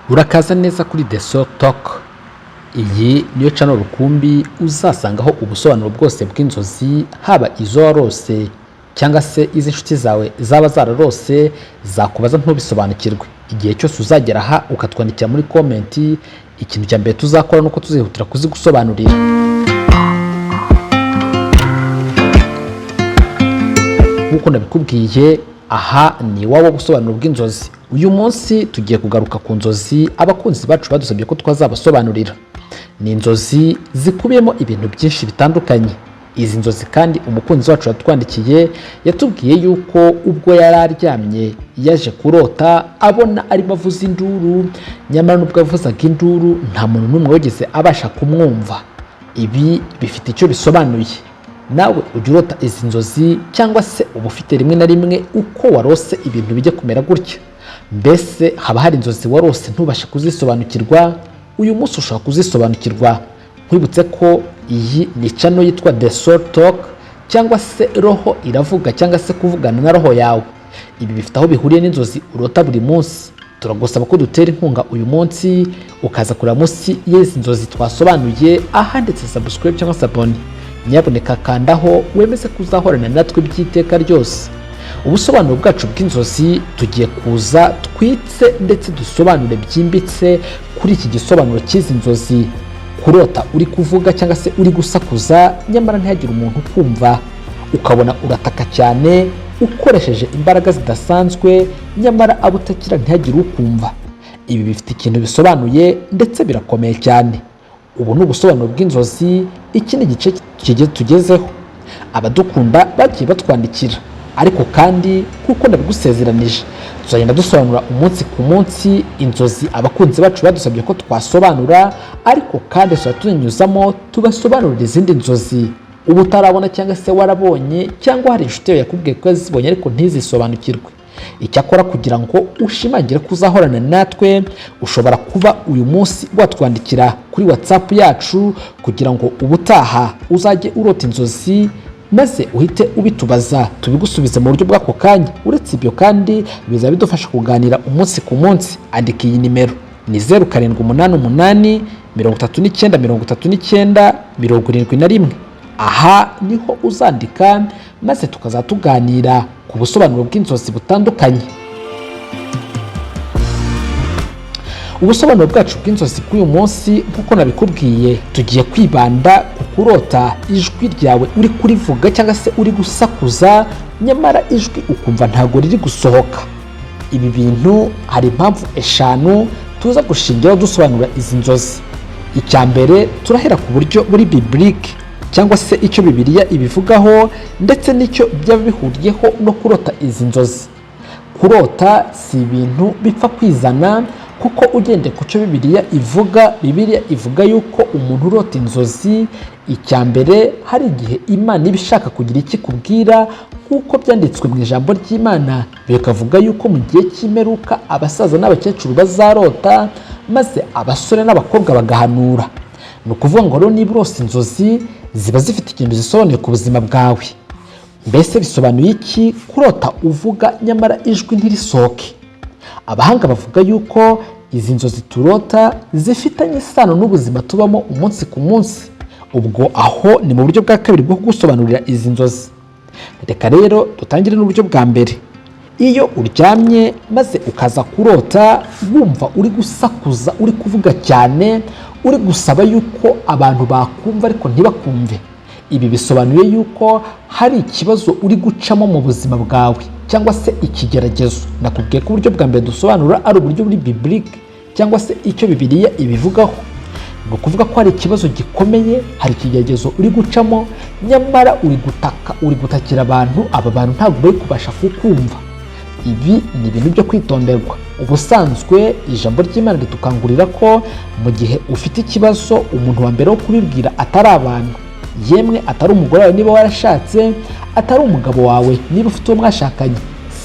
Urakaza neza kuri The Soul Talk. Iyi niyo channel rukumbi uzasangaho ubusobanuro bwose bw'inzozi, haba izo warose cyangwa se iz'inshuti zawe zaba zararose zakubaza ntubisobanukirwe. Igihe cyose uzagera aha ukatwandikira muri comment, ikintu cya mbere tuzakora nuko tuzihutira kuzigusobanurira. Nkuko nabikubwiye, aha ni waba gusobanura bw'inzozi. Uyu munsi tugiye kugaruka ku nzozi abakunzi bacu badusabye ko twazabasobanurira. Ni inzozi zikubiyemo ibintu byinshi bitandukanye. Izi nzozi kandi umukunzi wacu yatwandikiye yatubwiye yuko ubwo yari aryamye yaje kurota abona arimo avuza induru, nyamara nubwo avuzaga induru nta muntu n'umwe wigeze abasha kumwumva. Ibi bifite icyo bisobanuye. Nawe ujya urota izi nzozi cyangwa se uba ufite rimwe na rimwe uko warose ibintu bijya kumera gutya? Mbese haba hari inzozi warose ntubashe kuzisobanukirwa? Uyu munsi ushobora kuzisobanukirwa. Nkwibutse ko iyi ni channel yitwa The Soul Talk, cyangwa se roho iravuga, cyangwa se kuvugana na roho yawe. Ibi bifite aho bihuriye n'inzozi urota buri munsi. Turagusaba ko dutera inkunga uyu munsi ukaza kureba munsi y'izi nzozi twasobanuye ahanditse subscribe cyangwa se abone. Nyaboneka kandaho wemeze kuzahorana natwe by'iteka ryose. Ubusobanuro bwacu bw'inzozi tugiye kuza twitse ndetse dusobanure byimbitse kuri iki gisobanuro cy'izi nzozi. Kurota uri kuvuga cyangwa se uri gusakuza nyamara ntihagire umuntu ukumva, ukabona urataka cyane ukoresheje imbaraga zidasanzwe nyamara abo utakira ntihagire ukumva. Ibi bifite ikintu bisobanuye ndetse birakomeye cyane. Ubu ni ubusobanuro bw'inzozi. Iki ni igice tugezeho. Abadukunda bagiye batwandikira, ariko kandi kuko nabigusezeranije tuzagenda dusobanura umunsi ku munsi inzozi abakunzi bacu badusabye ko twasobanura, ariko kandi tunyuzamo tubasobanurira izindi nzozi ubu utarabona cyangwa se warabonye, cyangwa hari inshuti yawe yakubwiye ko yazibonye ariko ntizisobanukirwe. Icyakora kugira ngo ushimangire kuzahorana natwe, ushobora kuba uyu munsi watwandikira kuri WhatsApp yacu kugira ngo ubutaha uzajye urota inzozi maze uhite ubitubaza tubigusubize mu buryo bw'ako kanya. Uretse ibyo kandi biza bidufasha kuganira umunsi ku munsi. Andika iyi nimero ni 0788 39 39 aha niho uzandika maze tukazatuganira ku busobanuro bw'inzozi butandukanye. Ubusobanuro bwacu bw'inzozi kuri uyu munsi nk'uko nabikubwiye, tugiye kwibanda ku kurota ijwi ryawe uri kurivuga cyangwa se uri gusakuza nyamara ijwi ukumva ntago riri gusohoka. Ibi bintu hari impamvu eshanu tuza gushingiraho dusobanura izi nzozi. Icya mbere turahera ku buryo buri biblique cyangwa se icyo Bibiliya ibivugaho ndetse n'icyo byaba bihuriyeho no kurota izi nzozi. Kurota si ibintu bipfa kwizana, kuko ugendeye ku cyo Bibiliya ivuga yuko umuntu urota inzozi, icya mbere hari igihe Imana iba ishaka kugira icyo ikubwira, nk'uko byanditswe mu ijambo ry'Imana bikavuga yuko mu gihe cy'imperuka abasaza n'abakecuru bazarota maze abasore n'abakobwa bagahanura. Ni ukuvuga ngo rero niba urose inzozi ziba zifite ikintu zisobanuye ku buzima bwawe. Mbese bisobanuye iki kurota uvuga nyamara ijwi ntirisohoke? Abahanga bavuga yuko izi nzozi turota zifitanye isano n'ubuzima tubamo umunsi ku munsi. Ubwo aho ni mu buryo bwa kabiri bwo kugusobanurira izi nzozi. Reka rero dutangire n'uburyo bwa mbere. Iyo uryamye maze ukaza kurota wumva uri gusakuza, uri kuvuga cyane, uri gusaba yuko abantu bakumva ariko ntibakumve, ibi bisobanuye yuko hari ikibazo uri gucamo mu buzima bwawe cyangwa se ikigeragezo. Nakubwiye ko uburyo bwa mbere dusobanura ari uburyo buri biblique cyangwa se icyo Bibiliya ibivugaho. Ni ukuvuga ko hari ikibazo gikomeye, hari ikigeragezo uri gucamo nyamara uri gutakira abantu, aba bantu ntabwo bari kubasha kukumva. Ibi ni ibintu byo kwitonderwa. Ubusanzwe ijambo ry'Imana ritukangurira ko mu gihe ufite ikibazo umuntu wa mbere wo kubibwira atari abantu, yemwe atari umugore wawe niba warashatse, atari umugabo wawe niba ufite uwo mwashakanye,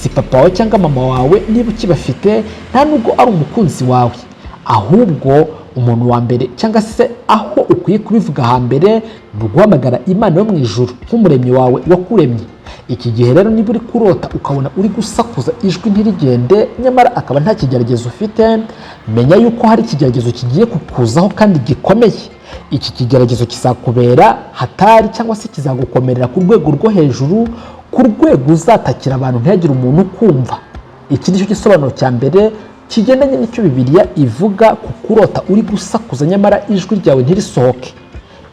si papa wawe cyangwa mama wawe niba ukibafite, nta nubwo ari umukunzi wawe, ahubwo umuntu wa mbere cyangwa se aho ukwiye kubivuga hambere ni uguhamagara Imana yo mu ijuru nk'umuremyi wawe wakuremye. Iki gihe rero niba uri kurota ukabona uri gusakuza ijwi ntirigende nyamara akaba nta kigeragezo ufite, menya yuko hari ikigeragezo kigiye kukuzaho kandi gikomeye. Iki kigeragezo kizakubera hatari cyangwa se kizagukomerera ku rwego rwo hejuru, ku rwego uzatakira abantu ntihagire umuntu ukumva. Iki ni cyo gisobanuro cya mbere kigendanye n'icyo Bibiliya ivuga ku kurota uri gusakuza nyamara ijwi ryawe ntirisohoke.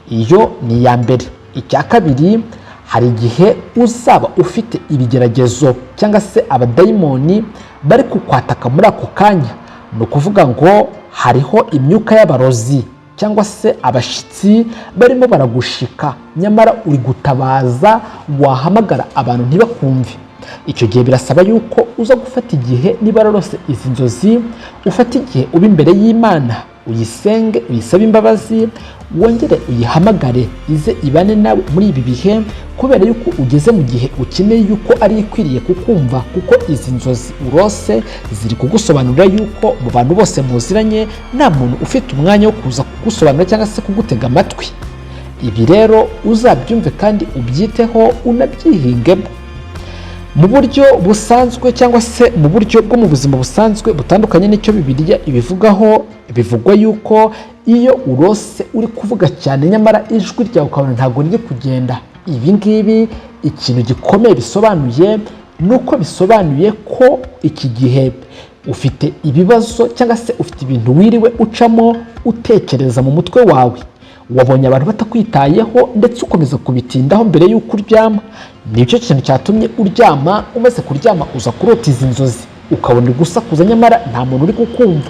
Iyo ni iya mbere. Icya kabiri, hari igihe uzaba ufite ibigeragezo cyangwa se abadayimoni bari kukwataka muri ako kanya. Ni ukuvuga ngo hariho imyuka y'abarozi cyangwa se abashitsi barimo baragushika nyamara uri gutabaza, wahamagara abantu ntibakumve. Icyo gihe birasaba yuko uza gufata igihe, niba rwose izi nzozi ufata igihe uba imbere y'Imana, uyisenge, uyisabe imbabazi, wongere uyihamagare ize ibane nawe muri ibi bihe, kubera yuko ugeze mu gihe ukeneye yuko ari ikwiriye kukumva, kuko izi nzozi urose ziri kugusobanurira yuko mu bantu bose muziranye nta muntu ufite umwanya wo kuza kugusobanurira cyangwa se kugutega amatwi. Ibi rero uzabyumve kandi ubyiteho, unabyihingemo. Mu buryo busanzwe cyangwa se mu buryo bwo mu buzima busanzwe butandukanye n'icyo Bibiliya ibivugaho, bivugwa yuko iyo urose uri kuvuga cyane nyamara ijwi ryawe ukabona ntabwo riri kugenda, ibi ngibi ikintu gikomeye bisobanuye ni uko bisobanuye ko iki gihe ufite ibibazo cyangwa se ufite ibintu wiriwe ucamo utekereza mu mutwe wawe. Wabonye abantu batakwitayeho ndetse ukomeza kubitindaho mbere y'uko uryama. Nicyo kintu cyatumye uryama, umaze kuryama uza kurota izi nzozi ukabona uri gusakuza nyamara nta muntu uri kukumva.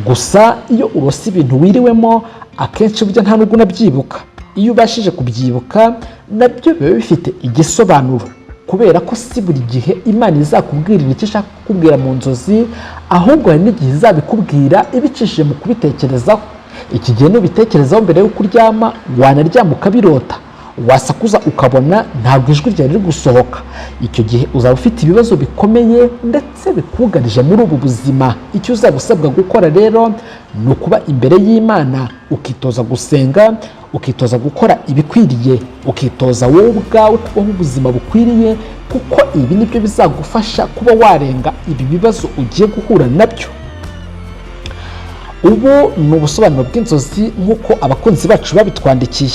Gusa iyo urose ibintu wiriwemo akenshi burya nta nubwo unabyibuka. Iyo ubashije kubyibuka nabyo biba bifite igisobanuro, kubera ko si buri gihe Imana izakubwirira icyo ishaka kukubwira mu nzozi, ahubwo hari n'igihe izabikubwira ibicishije mu kubitekerezaho. Iki gihe nubitekerezaho mbere y'uko uryama, wanaryama ukabirota, wasakuza ukabona ntabwo ijwi ryawe riri gusohoka. Icyo gihe uzaba ufite ibibazo bikomeye ndetse bikugarije muri ubu buzima. Icyo uzaba usabwa gukora rero ni ukuba imbere y'Imana, ukitoza gusenga, ukitoza gukora ibikwiriye, ukitoza wowe ubwawe kubaho ubuzima bukwiriye, kuko ibi nibyo bizagufasha kuba warenga ibi bibazo ugiye guhura nabyo. Ubu ni ubusobanuro bw'inzozi nk'uko abakunzi bacu babitwandikiye.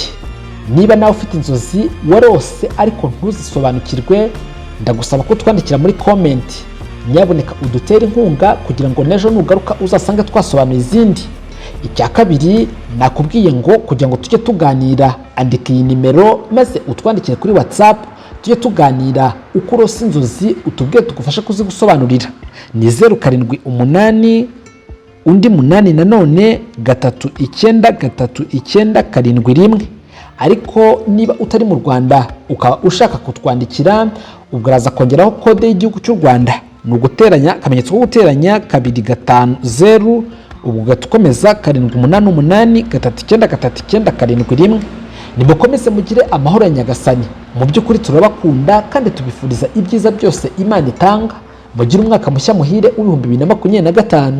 Niba nawe ufite inzozi warose ariko ntuzisobanukirwe, ndagusaba ko twandikira muri comment. Nyaboneka udutere inkunga kugira ngo n'ejo nugaruka uzasange twasobanuye izindi. Icya kabiri, nakubwiye ngo kugira ngo tujye tuganira, andika iyi nimero maze utwandikire kuri WhatsApp, tujye tuganira uko urose inzozi, utubwiye tugufashe kuzigusobanurira. Ni 078 undi 8 nanone 393971. Ariko niba utari mu Rwanda ukaba ushaka kutwandikira, ubwo uraza kongeraho kode y'igihugu cy'u Rwanda, ni uguteranya akamenyetso ko guteranya 250, ubwo ugatukomeza 788 nimukomeze mugire amahoro ya Nyagasani. Mu by'ukuri turabakunda kandi tubifuriza ibyiza byose Imana itanga. Mugire umwaka mushya muhire w'ibihumbi 2025.